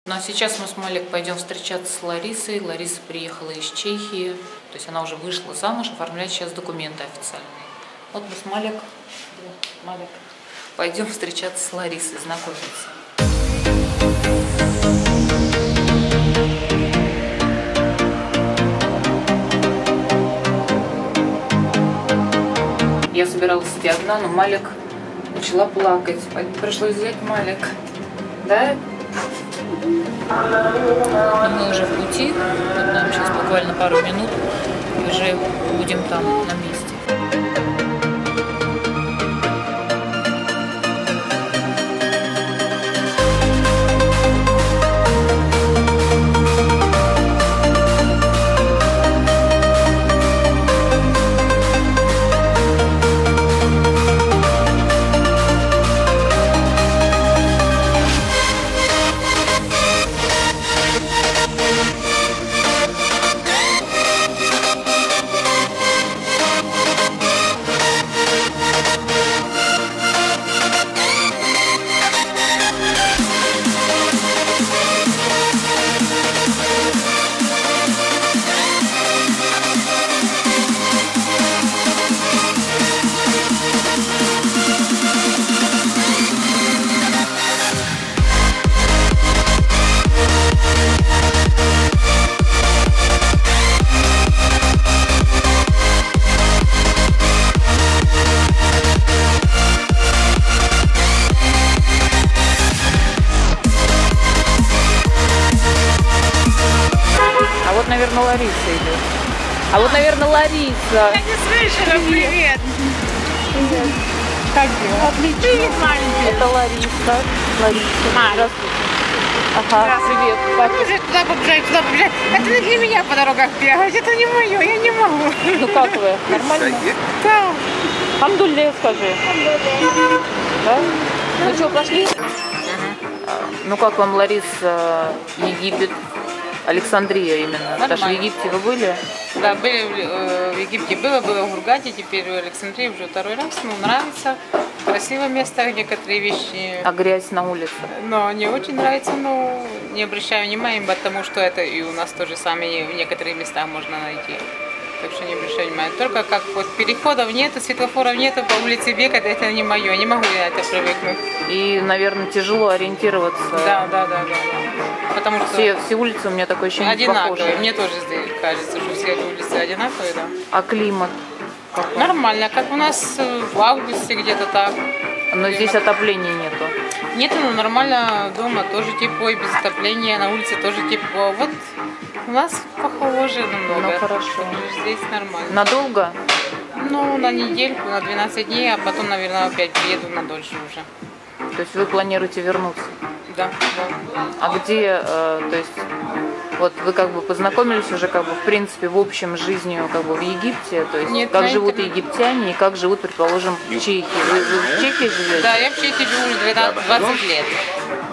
Ну а сейчас мы с Малик пойдем встречаться с Ларисой. Лариса приехала из Чехии, то есть она уже вышла замуж, оформляет сейчас документы официальные. Вот мы с Малик пойдем встречаться с Ларисой, знакомиться. Я собиралась идти одна, но Малик начала плакать. Пришлось взять Малик. Да? Мы уже в пути. Вот нам сейчас буквально пару минут. И уже будем там, на месте. Наверное, Лариса идет. А вот, наверное, Лариса. Я не слышала. Привет. Привет. Как дела? Отлично. Привет, маленький. Это Лариса. Лариса. Здравствуйте. Ага. Привет. Уже туда побежать. Это не для меня по дорогах бегать. Это не мое, я не могу. Ну как вы? Нормально? Да. Хамдулле, скажи. Да? Ну что, пошли? Ну как вам, Лариса, Египет? Александрия именно. Нормально. Даже в Египте вы были? Да, были в Египте, было в Хургаде, теперь в Александрии уже второй раз. Ну, нравится. Красивое место, некоторые вещи. А грязь на улице? Но не очень нравится, но не обращаю внимания, потому что это и у нас тоже сами в некоторых местах можно найти. Так что не обращаю внимания. Только как вот переходов нету, светофоров нету, по улице бегать, это не мое, не могу я это привыкнуть. И, наверное, тяжело ориентироваться. Да. Потому что все улицы у меня такое ощущение одинаковые. похожие. Мне тоже здесь кажется, что все улицы одинаковые, да. А климат? Нормально, как у нас в августе где-то так. Но здесь отопления нету. Нет, ну нормально, дома тоже тепло и без отопления, на улице тоже тепло. Вот у нас похоже намного. Ну хорошо. Здесь нормально. Надолго? Ну, на недельку, на 12 дней, а потом, наверное, опять приеду на дольше уже. То есть вы планируете вернуться? Да. А где, то есть, вот вы как бы познакомились уже как бы в принципе в общем с жизнью как бы в Египте, то есть Нет, как живут египтяне и как живут, предположим, в Чехии. Вы в Чехии живете? Да, я в Чехии живу уже 20 лет.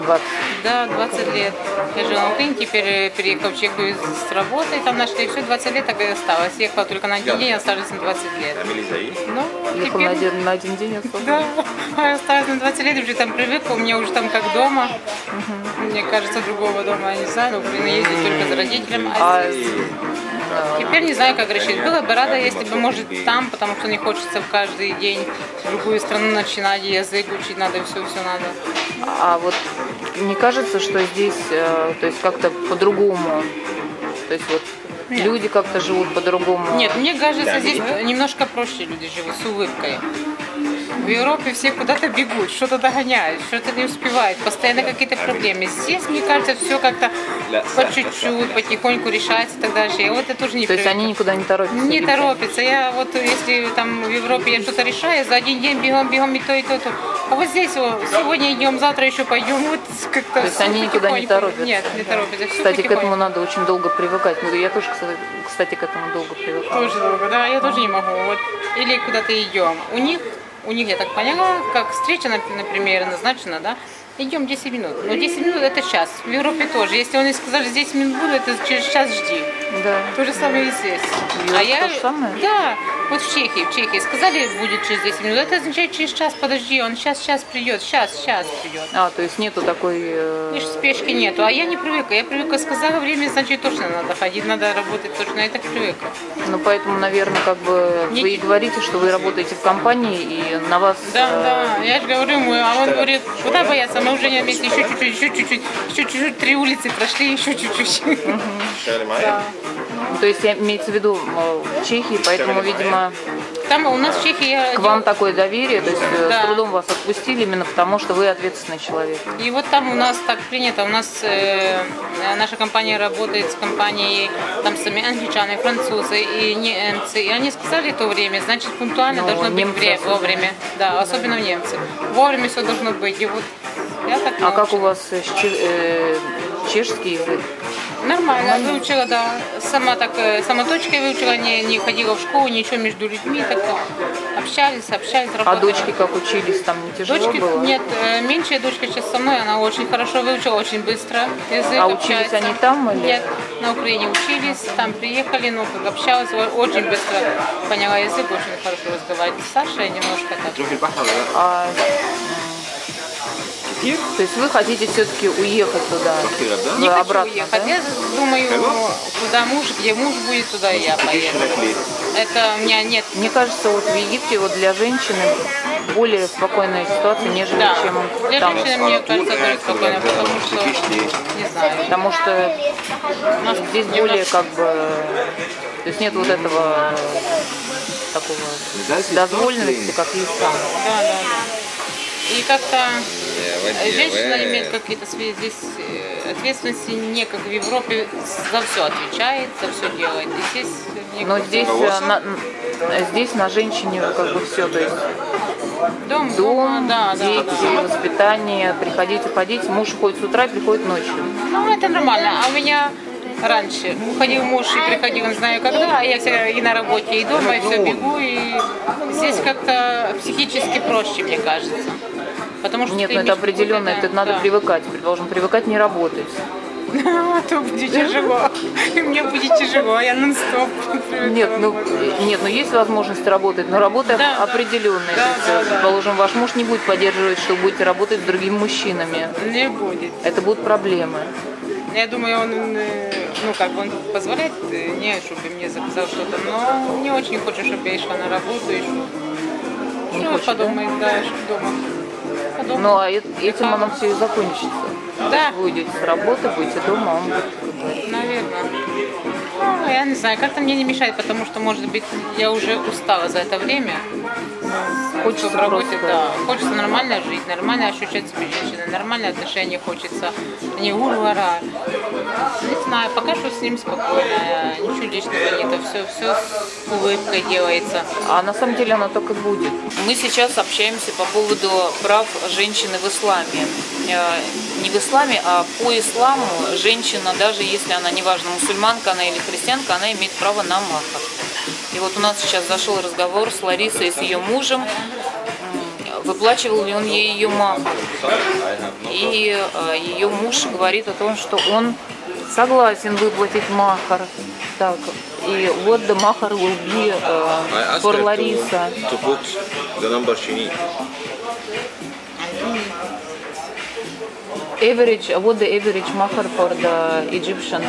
20. Да, 20 лет. Я жила в Украине, теперь переехала в Чехию с работы, там нашли, все, 20 лет так и осталось. Ехала только на один день, осталось на 20 лет. Ну, Ехала теперь... на один день осталось? Да, осталось на 20 лет, уже там привыкла, у меня уже там как дома. Мне кажется, другого дома я не знаю, но Украина ездит только за родителем. Теперь не знаю, как решить. Была бы рада, если бы, может, там, потому что не хочется в каждый день в другую страну начинать, язык учить надо, все надо. А вот не кажется, что здесь, то есть как-то по-другому, то есть вот Нет. люди как-то живут по-другому? Нет, мне кажется, здесь немножко проще люди живут, с улыбкой. В Европе все куда-то бегут, что-то догоняют, что-то не успевают, постоянно какие-то проблемы. Здесь, мне кажется, все как-то по чуть-чуть, потихоньку решается и так дальше. Я вот это тоже не То есть они никуда не торопятся? Не торопятся. Я вот, если там в Европе я что-то решаю, за один день бегом и то, и то. А вот здесь вот, сегодня идем, завтра еще пойдем. Вот как-то. То есть они никуда не торопятся? Нет, не торопятся. Кстати, к этому надо очень долго привыкать. Ну, я тоже, кстати, к этому долго привыкала. Тоже долго, да, я тоже не могу. Вот. Или куда-то идем. У них, я так поняла, как встреча, например, назначена, да, Идем 10 минут. Но 10 минут это час. В Европе тоже. Если он и сказал, что 10 минут будет, это через час жди. Да. То же самое и здесь. То же самое? Да, вот в Чехии сказали, будет через 10 минут. Это означает, через час подожди, он сейчас придет, сейчас придет. То есть нету такой... Видишь, спешки нету. А я не привыкла. Я привыкла, сказала время, значит точно надо ходить, надо работать точно. Я так привыкла. Ну, поэтому, наверное, как бы вы и говорите, что вы работаете в компании, и на вас... Да, я же говорю, а он говорит, куда бояться, мы уже не вместе, еще чуть-чуть, 3 улицы прошли, еще чуть-чуть. Да. То есть имеется в виду в Чехии, поэтому, видимо, там у нас в Чехии... к вам такое доверие, то есть с трудом вас отпустили именно потому, что вы ответственный человек. И вот там у нас так принято, у нас наша компания работает с компанией, там сами англичане, французы и немцы, и они сказали то время, значит пунктуально должно быть вовремя, да, особенно немцы, вовремя все должно быть. И вот я так научилась. Как у вас чешский язык? Нормально, выучила, да. Самоточкой выучила, не ходила в школу, ничего между людьми, так общались, работали. А дочки как учились, там не тяжело было? Нет, меньшая дочка сейчас со мной, она очень хорошо выучила, очень быстро язык. А учились они там или? Нет, на Украине учились, там приехали, но как общалась, очень быстро поняла язык, очень хорошо разговаривать. Саша немножко так. То есть вы хотите все-таки уехать туда? Не хочу обратно, уехать. Да? Я думаю, куда муж, где муж будет, туда и я поеду. Это у меня нет. Мне кажется, вот в Египте вот для женщины более спокойная ситуация, нежели чем для там. женщины, мне кажется, тоже спокойно, потому что, не знаю. Потому что здесь более как бы, то есть нет вот этого такого дозволенности, как есть там. Да. И как-то женщина имеет какие-то свои здесь ответственности, не как в Европе, за все отвечает, за все делает. И здесь но здесь на женщине как бы все, то есть дом, дети, воспитание, приходить, уходить. Муж уходит с утра и приходит ночью. Ну, это нормально. А у меня раньше уходил муж и приходил, не знаю когда, а я всегда и на работе, и дома, и все бегу. И здесь как-то психически проще, мне кажется. Потому что нет, но это определенно, это надо привыкать. Должен привыкать не работать. То будет тяжело. И мне будет тяжело, я нон-стоп. Нет, есть возможность работать, но работа определенная. Предположим, ваш муж не будет поддерживать, что вы будете работать с другими мужчинами. Не будет. Это будут проблемы. Я думаю, он позволяет, не чтобы мне заказал что-то, но не очень хочет, чтобы я шла на работу и не хочет, подумает, да, чтобы дома. Ну, а этим оно все и закончится. Да. Вы уйдете с работы, будете дома, а он будет... Наверное. Ну, я не знаю, как-то мне не мешает, потому что, может быть, я уже устала за это время. Хочется в работе, да. Хочется нормально жить, нормально ощущать себя женщиной, нормальные отношения хочется. Не ура. Не знаю, пока что с ним спокойно, ничего личного нет, все с улыбкой делается. А на самом деле оно так и будет. Мы сейчас общаемся по поводу прав женщины в исламе. Не в исламе, а по исламу женщина, даже если она, неважно, мусульманка она или христианка, она имеет право на махар. И вот у нас сейчас зашел разговор с Ларисой, с ее мужем, выплачивал ли он ей ее махар. И ее муж говорит о том, что он согласен выплатить махар. Так, и what the mahar will be for Larissa. To put the number she needs. What the average mahar for the Egyptian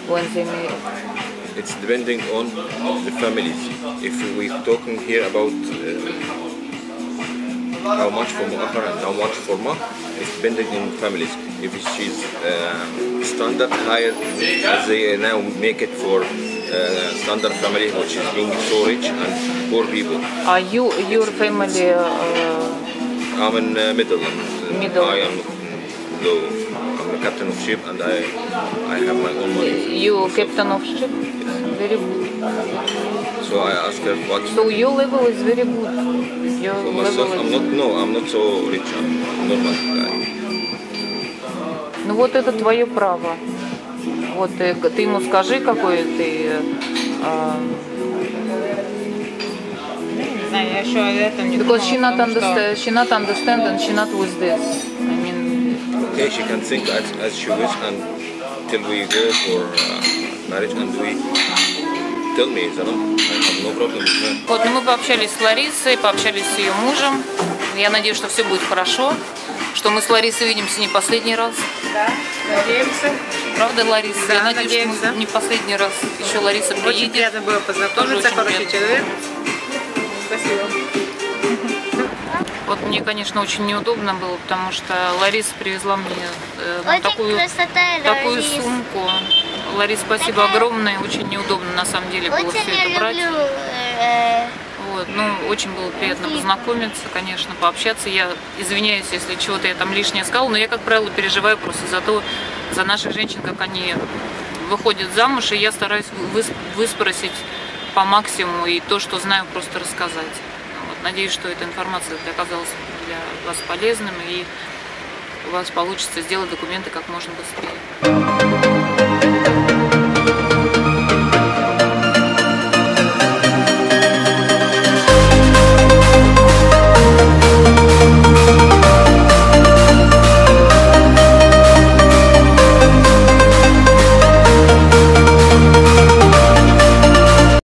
when they marry? It's depending on the families. If we're talking here about how much for mu'akhar and how much for mah, it's depending on families. If she's standard higher, they now make it for standard family, which is being so rich and poor people. Are your family? I'm in middle. Middle. I am low. I'm a captain of ship and I have my own money. You captain of ship? Very good. So I asked her what. So your level is very good. Your For myself, level I'm not so rich. I'm normal guy. Ну вот это твое право. Вот ты ему скажи, какой ты. Не я еще о этом не Because думала, she not потому что- understand, she not understand and she not with this. I mean, Okay, she can think as she wish until we go for marriage and we tell me, I have no problem with her. Вот, ну, мы пообщались с Ларисой, пообщались с ее мужем. Я надеюсь, что все будет хорошо, что мы с Ларисой увидимся не последний раз. Да, надеемся. Правда, Лариса? Да, Я надеюсь, что надеемся. мы не последний раз. Еще Лариса Очень приедет. приятно было познакомиться, очень хороший приятно. человек. Спасибо. Вот мне, конечно, очень неудобно было, потому что Лариса привезла мне Очень такую красота, сумку. Лариса, спасибо огромное. Очень неудобно, на самом деле, было Очень все я это брать. люблю. Вот, ну, очень было приятно познакомиться, конечно, пообщаться. Я извиняюсь, если чего-то я там лишнее сказала, но я, как правило, переживаю просто за наших женщин, как они выходят замуж, и я стараюсь выспросить по максимуму и то, что знаю, просто рассказать. Вот, надеюсь, что эта информация оказалась для вас полезным, и у вас получится сделать документы как можно быстрее.